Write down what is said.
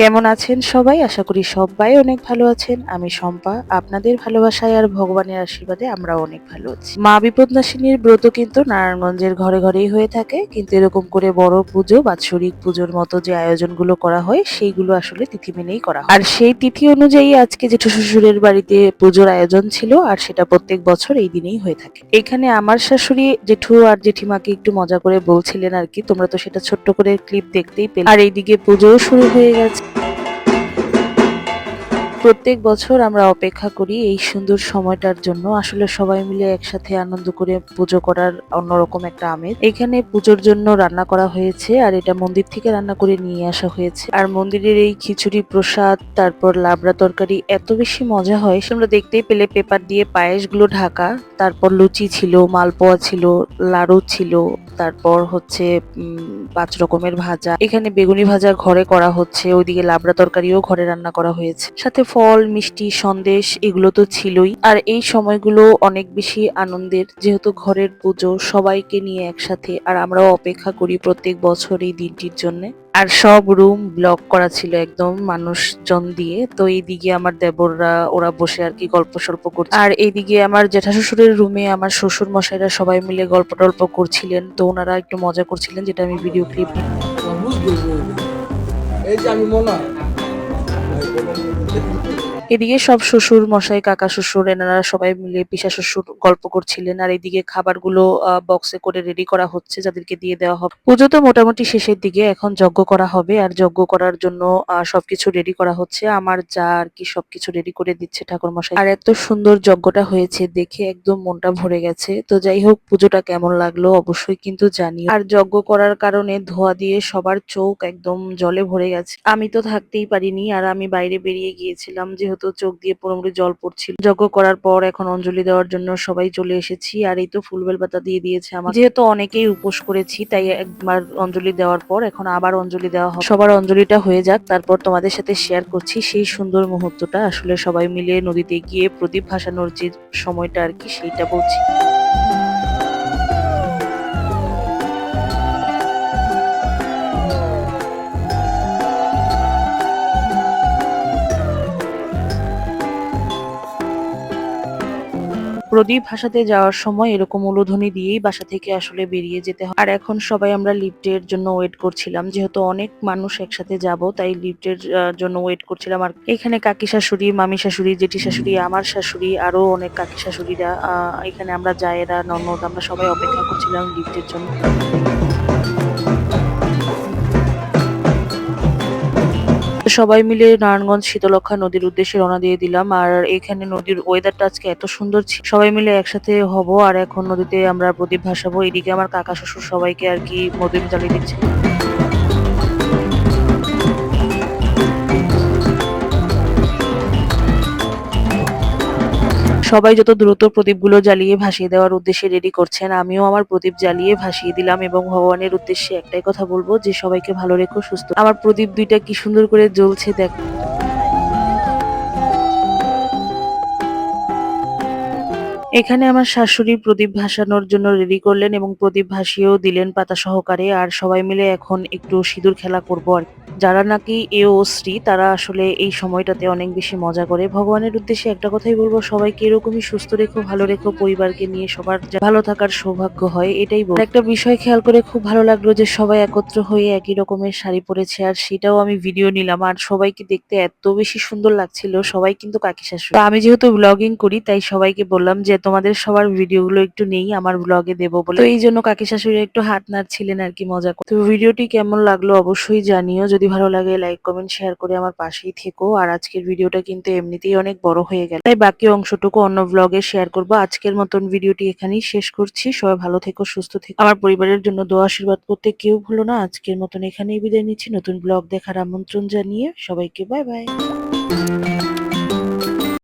কেমন আছেন সবাই? আশা করি সবাই অনেক ভালো আছেন। আমি শম্পা। আপনাদের ভালোবাসায় আর ভগবানের আশীর্বাদে আমরাও অনেক ভালো আছি। মা বিপদনাশিনীর ব্রত কিন্তু নারায়ণগঞ্জের ঘরে ঘরেই হয়ে থাকে। কিন্তু এরকম করে বড় পুজো, বাৎসরিক পুজোর মতো যে আয়োজনগুলো করা হয় সেইগুলো আসলে তিথি মেনেই করা হয়। আর সেই তিথি অনুযায়ী আজকে জেঠু শ্বশুরের বাড়িতে পুজোর আয়োজন ছিল, আর সেটা প্রত্যেক বছর এই দিনেই হয়ে থাকে। এখানে আমার শাশুড়ি জেঠু আর জেঠিমাকে একটু মজা করে বলছিলেন আর কি, তোমরা তো সেটা ছোট্ট করে ক্লিপ দেখতেই পেলে। আর এইদিকে পুজোও শুরু হয়ে গেছে। প্রত্যেক বছর আমরা অপেক্ষা করি এই সুন্দর সময়টার জন্য। আসলে সবাই মিলে একসাথে আনন্দ করে পুজো করার অন্যরকম একটা আমেজ। এখানে পুজোর জন্য রান্না করা হয়েছে, আর এটা মন্দির থেকে রান্না করে নিয়ে আসা হয়েছে। আর মন্দিরের এই খিচুড়ি প্রসাদ, তারপর লাবড়া তরকারি এত বেশি মজা হয়, তোমরা দেখতেই পেলে। পেপার দিয়ে পায়েসগুলো ঢাকা, তারপর লুচি ছিল, মালপোয়া ছিল, লাড়ু ছিল, তারপর হচ্ছে ৫ রকমের ভাজা। এখানে বেগুনি ভাজা ঘরে করা হচ্ছে, ওইদিকে লাবড়া তরকারিও ঘরে রান্না করা হয়েছে। সাথে ফল, মিষ্টি, সন্দেশ এগুলো তো ছিলই। আর এই সময়গুলো অনেক বেশি আনন্দের, যেহেতু ঘরের পুজো, সবাইকে নিয়ে একসাথে। আর আমরাও অপেক্ষা করি প্রত্যেক বছর এই দিনটির জন্য। আর সব রুম ব্লক করা ছিল একদম মানুষজন দিয়ে। তো এইদিকে আমার দেবররা ওরা বসে আর কি গল্প সল্প করছে, আর এইদিকে আমার জেঠা শ্বশুরের রুমে আমার শ্বশুর মশাইরা সবাই মিলে গল্প টল্প করছিলেন। তো ওনারা একটু মজা করছিলেন, যেটা আমি ভিডিও ক্লিপ। এই যে আমি মনে এদিকে সব শ্বশুর মশাই, কাকা শ্বশুর, এনারা সবাই মিলে পিসা শ্বশুর গল্প করছিলেন। আর এদিকে খাবারগুলো বক্সে করে রেডি করা হচ্ছে, যাদেরকে দিয়ে দেওয়া হবে। পুজো তো মোটামুটি শেষের দিকে, এখন যজ্ঞ করা হবে। আর যজ্ঞ করার জন্য সবকিছু রেডি করা হচ্ছে। আমার যা আর কি সবকিছু রেডি করে দিচ্ছে ঠাকুর মশাই। আর এত সুন্দর যজ্ঞটা হয়েছে দেখে একদম মনটা ভরে গেছে। তো যাই হোক, পুজোটা কেমন লাগলো অবশ্যই কিন্তু জানিও। আর যজ্ঞ করার কারণে ধোঁয়া দিয়ে সবার চোখ একদম জলে ভরে গেছে। আমি তো থাকতেই পারিনি, আর আমি বাইরে বেরিয়ে গিয়েছিলাম, যেহেতু চোখ দিয়ে পুরোপুরি জল পড়ছিল। যজ্ঞ করার পর এখন অঞ্জলি দেওয়ার জন্য সবাই চলে এসেছি। আর এই তো ফুল বেলপাতা দিয়ে দিয়েছে আমার, যেহেতু অনেকেই উপোস করেছি, তাই একবার অঞ্জলি দেওয়ার পর এখন আবার অঞ্জলি দেওয়া হবে। সবার অঞ্জলিটা হয়ে যাক, তারপর তোমাদের সাথে শেয়ার করছি সেই সুন্দর মুহূর্তটা। আসলে সবাই মিলে নদীতে গিয়ে প্রদীপ ভাসানোর যে সময়টা আর কি, সেইটা বলছি। প্রদীপ ভাসাতে যাওয়ার সময় এরকম উলুধ্বনি দিয়েই বাসা থেকে আসলে বেরিয়ে যেতে হয়। আর এখন সবাই আমরা লিফটের জন্য ওয়েট করছিলাম, যেহেতু অনেক মানুষ একসাথে যাব, তাই লিফটের জন্য ওয়েট করছিলাম। আর এখানে কাকি শাশুড়ি, মামি শাশুড়ি, জেঠি শাশুড়ি, আমার শাশুড়ি, আরো অনেক কাকি শাশুড়িরা, এখানে আমরা জায়েরা, ননদ, আমরা সবাই অপেক্ষা করছিলাম লিফটের জন্য। সবাই মিলে নারায়ণগঞ্জ শীতলক্ষ্যা নদীর উদ্দেশ্যে রওনা দিয়ে দিলাম। আর এখানে নদীর ওয়েদারটা আজকে এত সুন্দর ছিল, সবাই মিলে একসাথে হব। আর এখন নদীতে আমরা প্রদীপ ভাসাবো। এদিকে আমার কাকা শ্বশুর সবাইকে আর কি প্রদীপ জ্বালিয়ে দিচ্ছে। সবাই যত দ্রুত প্রদীপগুলো জ্বালিয়ে ভাসিয়ে দেওয়ার উদ্দেশ্যে রেডি করছেন, আমিও আমার প্রদীপ জ্বালিয়ে ভাসিয়ে দিলাম। এবং ভগবানের উদ্দেশ্যে একটাই কথা বলবো, যে সবাইকে ভালো রেখো, সুস্থ। আমার প্রদীপ দুইটা কি সুন্দর করে জ্বলছে দেখ। এখানে আমার শাশুড়ি প্রদীপ ভাসানোর জন্য রেডি করলেন এবং প্রদীপ ভাসিয়েও দিলেন পাতা সহকারে। আর সবাই মিলে এখন একটু সিঁদুর খেলা করবো আর কি। যারা নাকি ও স্ত্রী, তারা আসলে এই সময়টাতে অনেক বেশি মজা করে। ভগবানের উদ্দেশ্যে একটা কথাই বলবো, সবাইকে এরকমই সুস্থ রেখো, ভালো রেখো, পরিবারকে নিয়ে সবার ভালো থাকার সৌভাগ্য হয়, এটাই বল। একটা বিষয় খেয়াল করে খুব ভালো লাগলো, যে সবাই একত্র হয়ে একই রকমের শাড়ি পরেছে, আর সেটাও আমি ভিডিও নিলাম। আর সবাইকে দেখতে এত বেশি সুন্দর লাগছিল, সবাই কিন্তু কাকি শাশুড়ি। তো আমি যেহেতু ব্লগিং করি, তাই সবাইকে বললাম যে তোমাদের সবার ভিডিওগুলো একটু নেই, আমার ব্লগে দেবো বলে। তো এই জন্য কাকি শাশুড়ি একটু হাত নাড়ছিলেন আর কি, মজা করে। তো ভিডিওটি কেমন লাগলো অবশ্যই জানিও। যদি ভালো লাগে লাইক, কমেন্ট, শেয়ার করে আমার পাশেই থেকো। আর আজকের ভিডিওটা কিন্তু এমনিতেই অনেক বড় হয়ে গেল, তাই বাকি অংশটুকু অন্য ব্লগে শেয়ার করবো। আজকের মতন ভিডিওটি এখানেই শেষ করছি। সবাই ভালো থেকো, সুস্থ থেকো। আমার পরিবারের জন্য দোয়া আশীর্বাদ করতে কেউ ভুলো না। আজকের মতন এখানেই বিদায় নিচ্ছি, নতুন ব্লগ দেখার আমন্ত্রণ জানিয়ে সবাইকে বাই বাই।